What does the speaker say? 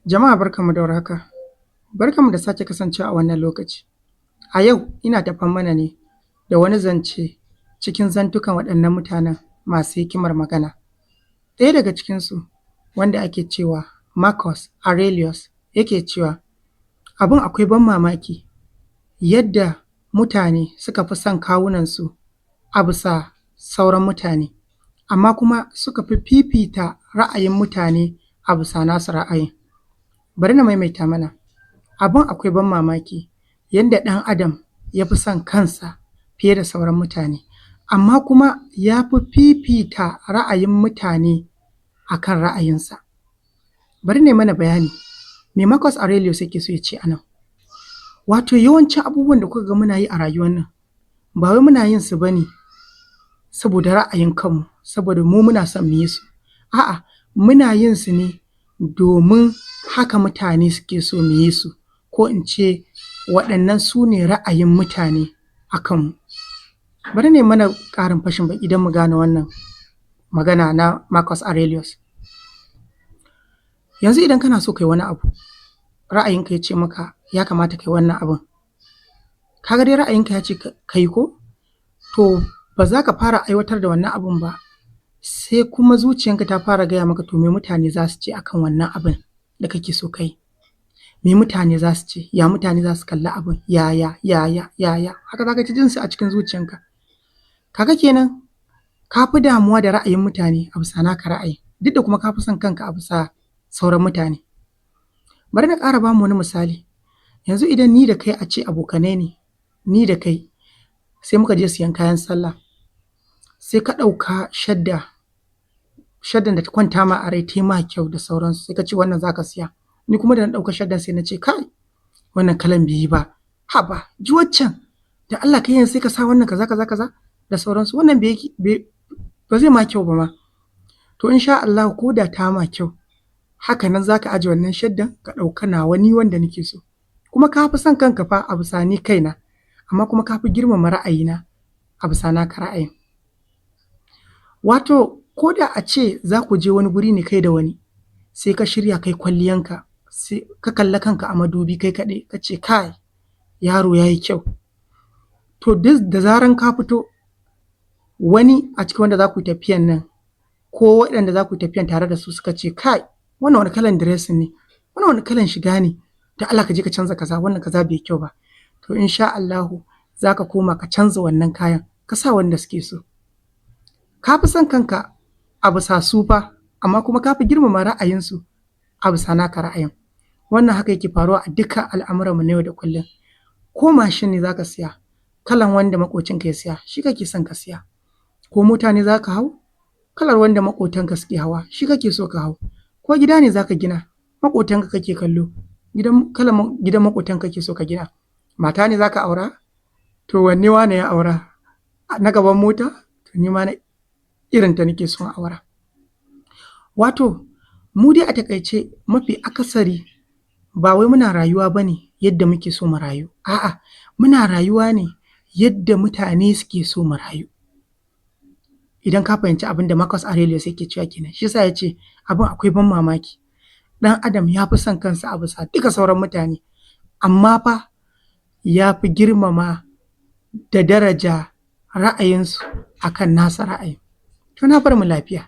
Jama'a barkanmu da warhaka. Barkanmu da sake kasancewa a wannan lokaci. A yau ina tafan mana ne da wani zance cikin zantukan waɗannan mutanen masu hikimar magana. Ɗaya daga cikinsu wanda ake cewa Marcus Aurelius yake cewa abin akwai ban mamaki yadda mutane suka fi son kawunansu a bisa sauran mutane, amma kuma suka fi fifita ra'ayin mutane a bisa nasu ra'ayin. Bari na maimaita mana, abin akwai ban mamaki yadda ɗan adam ya fi son kansa fiye da sauran mutane, amma kuma ya fi fifita ra'ayin mutane a kan ra'ayinsa. Bari na yi mana bayani, me Marcus Aurelius yake so ya ce a nan? Wato yawancin abubuwan da kuka ga muna yi a rayuwar nan, ba wai muna yin su ba ne saboda ra'ayin kanmu, saboda mu muna son mu yi su. A'a, muna yin su ne domin haka mutane suke so mu yi su, ko in ce waɗannan su ne ra'ayin mutane a kanmu. Bari na yi mana ƙarin fashin baƙi don mu gane wannan magana na Marcus Aurelius. Yanzu idan kana so ka yi wani abu, ra'ayinka ya ce maka ya kamata ka yi wannan abun, ka ga dai ra'ayinka ya ce ka yi ko? To ba za ka fara aiwatar da wannan abun ba sai kuma zuciyanka ta fara gaya maka to me mutane za su ce akan wannan abin da kake so ka yi. Me mutane za su ce? Ya mutane za su kalli abin? Yaya? Haka za ka ji jinsu a cikin zuciyanka. Kaga kenan ka fi damuwa da ra'ayin mutane a bisa naka ra'ayin, duk da kuma ka fi son kanka a bisa sauran mutane. Bari na ƙara ba mu wani misali. Yanzu idan ni da kai a ce abokanai ne, ni da kai sai muka je siyan kayan sallah, sai ka ɗauka shaddan da ta kwanta ma a rai ta yi ma kyau da sauransu, sai ka ce wannan za ka siya. Ni kuma da na ɗauka shaddan sai na ce kai wannan kalan bai yi ba, haba ji waccan da Allah kai yanzu sai ka sa wannan kaza da sauransu, wannan ba zai ma kyau ba ma. To insha Allah ko da ta ma kyau, haka nan za ka aje wannan shaddan ka ɗauka nawa ni wanda nake so. Kuma ka fi son kanka fa a bisa ni kaina, amma kuma ka fi girmama ra'ayina a bisa naka ra'ayin. Wato ko da a ce za ku je wani guri ne kai da wani, sai ka shirya kai kwalliyanka, sai ka kalla kanka a madubi kai kaɗai ka ce kai yaro ya yi kyau. To duk da zaran ka fito, wani a cikin wanda za ku yi tafiyan nan ko waɗanda za ku yi tafiyan tare da su suka ce kai wannan wani kalan dressing ne, wannan wani kalan shiga ne, da Allah ka je ka canza kaza, wannan kaza bai kyau ba. To insha Allahu za ka koma ka canza wannan kayan ka sa wanda suke so. Ka fi son kanka a bisa su fa, amma kuma ka fi girmama ra'ayinsu a bisa naka ra'ayin. Wannan haka yake faruwa a dukkan al'amuranmu na yau da kullum. Ko mashin ne za ka siya, kalan wanda maƙocinka ya siya shi kake son ka siya. Ko mota ne za ka hau, kalar wanda maƙotanka suke hawa shi kake so ka hau. Ko gida ne za ka gina, maƙotanka kake kallo, kalan gidan maƙotanka kake so ka gina. Mata ne za ka aura, to wanne wane ya aura? Na gaban mota? To ni ma irin ta nake son aura. Wato mu dai a taƙaice mafi akasari ba wai muna rayuwa ba ne yadda muke so mu rayu, a'a muna rayuwa ne yadda mutane suke so mu rayu. Idan ka fahimci abin da Marcus Aurelius yake cewa kenan, shi yasa ya ce abin akwai ban mamaki. Ɗan adam ya fi son kansa a bisa duka sauran mutane, amma fa ya fi girmama da daraja ra'ayinsu akan nasa ra'ayin. To na bar mu lafiya.